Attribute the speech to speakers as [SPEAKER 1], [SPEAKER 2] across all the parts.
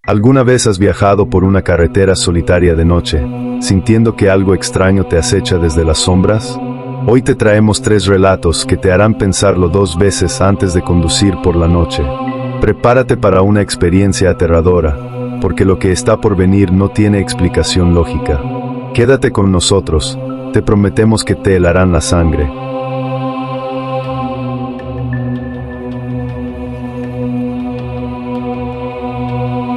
[SPEAKER 1] ¿Alguna vez has viajado por una carretera solitaria de noche, sintiendo que algo extraño te acecha desde las sombras? Hoy te traemos 3 relatos que te harán pensarlo 2 veces antes de conducir por la noche. Prepárate para una experiencia aterradora, porque lo que está por venir no tiene explicación lógica. Quédate con nosotros, te prometemos que te helarán la sangre.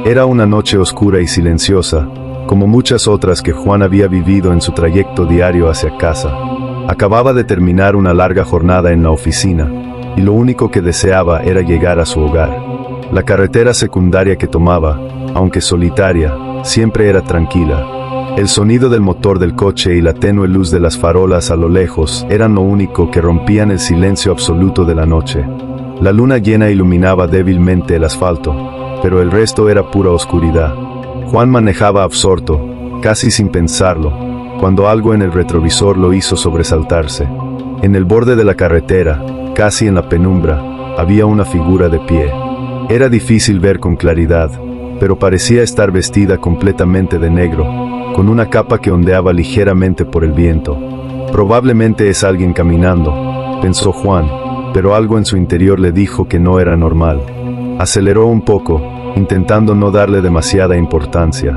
[SPEAKER 1] Era una noche oscura y silenciosa, como muchas otras que Juan había vivido en su trayecto diario hacia casa. Acababa de terminar una larga jornada en la oficina, y lo único que deseaba era llegar a su hogar. La carretera secundaria que tomaba, aunque solitaria, siempre era tranquila. El sonido del motor del coche y la tenue luz de las farolas a lo lejos eran lo único que rompían el silencio absoluto de la noche. La luna llena iluminaba débilmente el asfalto, pero el resto era pura oscuridad. Juan manejaba absorto, casi sin pensarlo, cuando algo en el retrovisor lo hizo sobresaltarse. En el borde de la carretera, casi en la penumbra, había una figura de pie. Era difícil ver con claridad, pero parecía estar vestida completamente de negro, con una capa que ondeaba ligeramente por el viento. Probablemente es alguien caminando, pensó Juan, pero algo en su interior le dijo que no era normal. Aceleró un poco, intentando no darle demasiada importancia.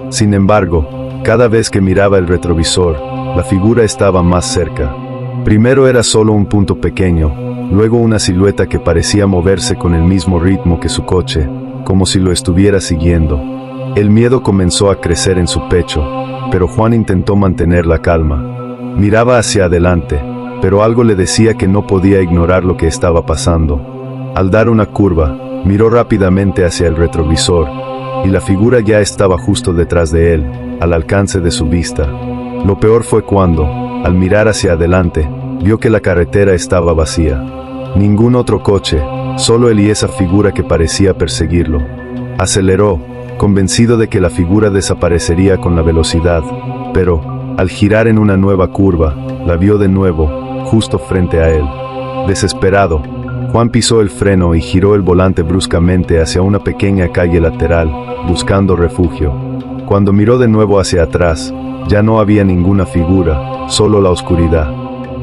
[SPEAKER 1] Sin embargo, cada vez que miraba el retrovisor, la figura estaba más cerca. Primero era solo un punto pequeño, luego una silueta que parecía moverse con el mismo ritmo que su coche, como si lo estuviera siguiendo. El miedo comenzó a crecer en su pecho, pero Juan intentó mantener la calma. Miraba hacia adelante, pero algo le decía que no podía ignorar lo que estaba pasando. Al dar una curva, miró rápidamente hacia el retrovisor, y la figura ya estaba justo detrás de él, al alcance de su vista. Lo peor fue cuando, al mirar hacia adelante, vio que la carretera estaba vacía. Ningún otro coche, solo él y esa figura que parecía perseguirlo. Aceleró, convencido de que la figura desaparecería con la velocidad, pero, al girar en una nueva curva, la vio de nuevo, justo frente a él. Desesperado, Juan pisó el freno y giró el volante bruscamente hacia una pequeña calle lateral, buscando refugio. Cuando miró de nuevo hacia atrás, ya no había ninguna figura, solo la oscuridad.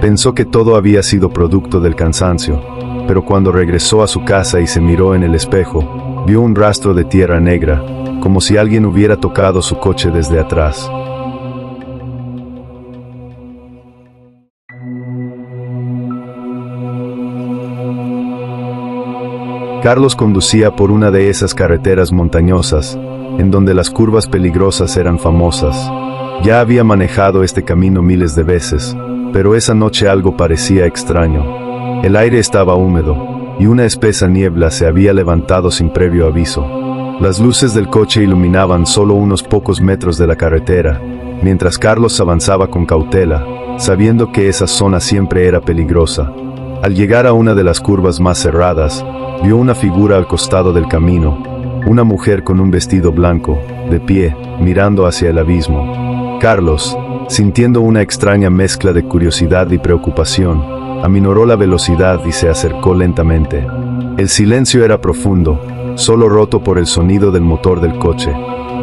[SPEAKER 1] Pensó que todo había sido producto del cansancio, pero cuando regresó a su casa y se miró en el espejo, vio un rastro de tierra negra, como si alguien hubiera tocado su coche desde atrás. Carlos conducía por una de esas carreteras montañosas, en donde las curvas peligrosas eran famosas. Ya había manejado este camino miles de veces, pero esa noche algo parecía extraño. El aire estaba húmedo, y una espesa niebla se había levantado sin previo aviso. Las luces del coche iluminaban solo unos pocos metros de la carretera, mientras Carlos avanzaba con cautela, sabiendo que esa zona siempre era peligrosa. Al llegar a una de las curvas más cerradas, vio una figura al costado del camino, una mujer con un vestido blanco, de pie, mirando hacia el abismo. Carlos, sintiendo una extraña mezcla de curiosidad y preocupación, aminoró la velocidad y se acercó lentamente. El silencio era profundo, solo roto por el sonido del motor del coche.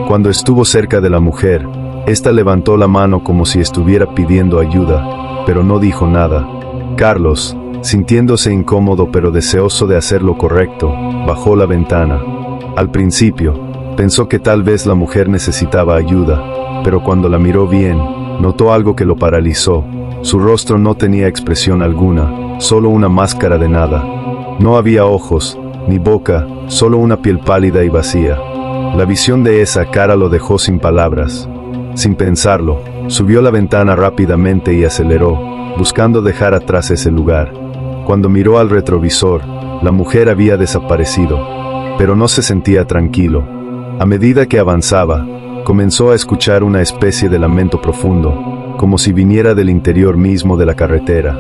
[SPEAKER 1] Cuando estuvo cerca de la mujer, ésta levantó la mano como si estuviera pidiendo ayuda, pero no dijo nada. Carlos, sintiéndose incómodo pero deseoso de hacer lo correcto, bajó la ventana. Al principio, pensó que tal vez la mujer necesitaba ayuda, pero cuando la miró bien, notó algo que lo paralizó. Su rostro no tenía expresión alguna, solo una máscara de nada. No había ojos, ni boca, solo una piel pálida y vacía. La visión de esa cara lo dejó sin palabras. Sin pensarlo, subió la ventana rápidamente y aceleró, buscando dejar atrás ese lugar. Cuando miró al retrovisor, la mujer había desaparecido, pero no se sentía tranquilo. A medida que avanzaba, comenzó a escuchar una especie de lamento profundo, como si viniera del interior mismo de la carretera.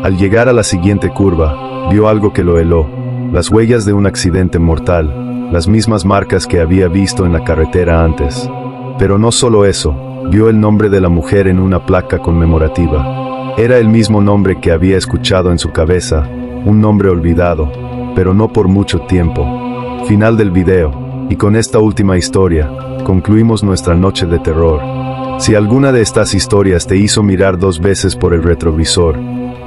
[SPEAKER 1] Al llegar a la siguiente curva, vio algo que lo heló, las huellas de un accidente mortal, las mismas marcas que había visto en la carretera antes. Pero no solo eso, vio el nombre de la mujer en una placa conmemorativa. Era el mismo nombre que había escuchado en su cabeza, un nombre olvidado, pero no por mucho tiempo. Final del video. Y con esta última historia, concluimos nuestra noche de terror. Si alguna de estas historias te hizo mirar 2 veces por el retrovisor,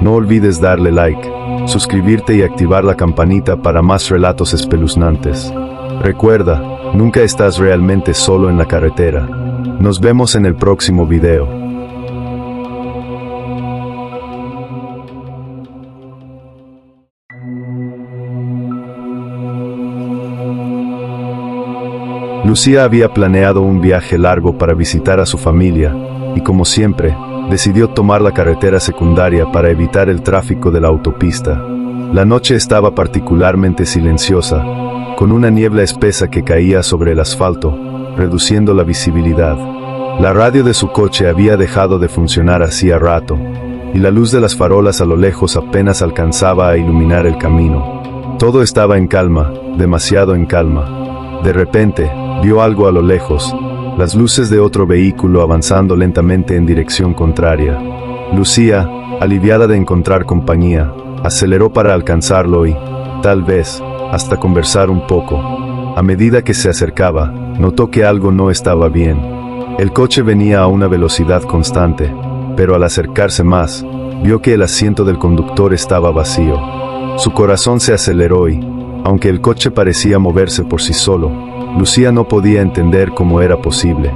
[SPEAKER 1] no olvides darle like, suscribirte y activar la campanita para más relatos espeluznantes. Recuerda, nunca estás realmente solo en la carretera. Nos vemos en el próximo video. Lucía había planeado un viaje largo para visitar a su familia, y como siempre, decidió tomar la carretera secundaria para evitar el tráfico de la autopista. La noche estaba particularmente silenciosa, con una niebla espesa que caía sobre el asfalto, reduciendo la visibilidad. La radio de su coche había dejado de funcionar hacía rato, y la luz de las farolas a lo lejos apenas alcanzaba a iluminar el camino. Todo estaba en calma, demasiado en calma. De repente, vio algo a lo lejos, las luces de otro vehículo avanzando lentamente en dirección contraria. Lucía, aliviada de encontrar compañía, aceleró para alcanzarlo y, tal vez, hasta conversar un poco. A medida que se acercaba, notó que algo no estaba bien. El coche venía a una velocidad constante, pero al acercarse más, vio que el asiento del conductor estaba vacío. Su corazón se aceleró y, aunque el coche parecía moverse por sí solo, Lucía no podía entender cómo era posible.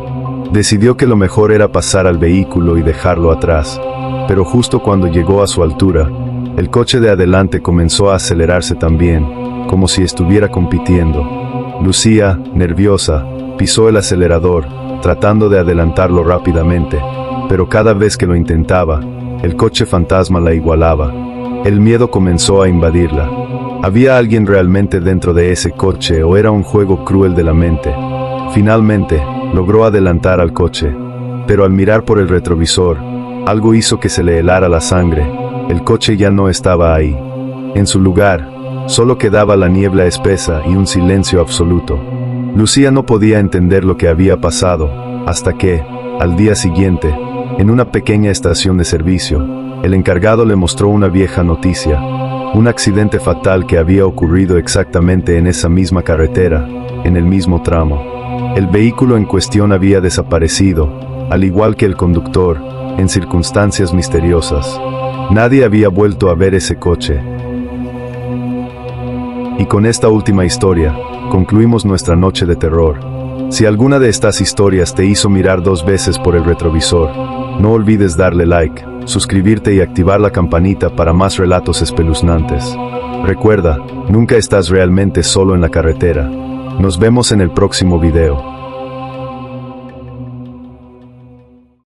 [SPEAKER 1] Decidió que lo mejor era pasar al vehículo y dejarlo atrás, pero justo cuando llegó a su altura, el coche de adelante comenzó a acelerarse también, como si estuviera compitiendo. Lucía, nerviosa, pisó el acelerador, tratando de adelantarlo rápidamente, pero cada vez que lo intentaba, el coche fantasma la igualaba. El miedo comenzó a invadirla. ¿Había alguien realmente dentro de ese coche o era un juego cruel de la mente? Finalmente, logró adelantar al coche, pero al mirar por el retrovisor, algo hizo que se le helara la sangre. El coche ya no estaba ahí. En su lugar, solo quedaba la niebla espesa y un silencio absoluto. Lucía no podía entender lo que había pasado, hasta que, al día siguiente, en una pequeña estación de servicio, el encargado le mostró una vieja noticia. Un accidente fatal que había ocurrido exactamente en esa misma carretera, en el mismo tramo. El vehículo en cuestión había desaparecido, al igual que el conductor, en circunstancias misteriosas. Nadie había vuelto a ver ese coche. Y con esta última historia, concluimos nuestra noche de terror. Si alguna de estas historias te hizo mirar 2 veces por el retrovisor, no olvides darle like, suscribirte y activar la campanita para más relatos espeluznantes. Recuerda, nunca estás realmente solo en la carretera. Nos vemos en el próximo video.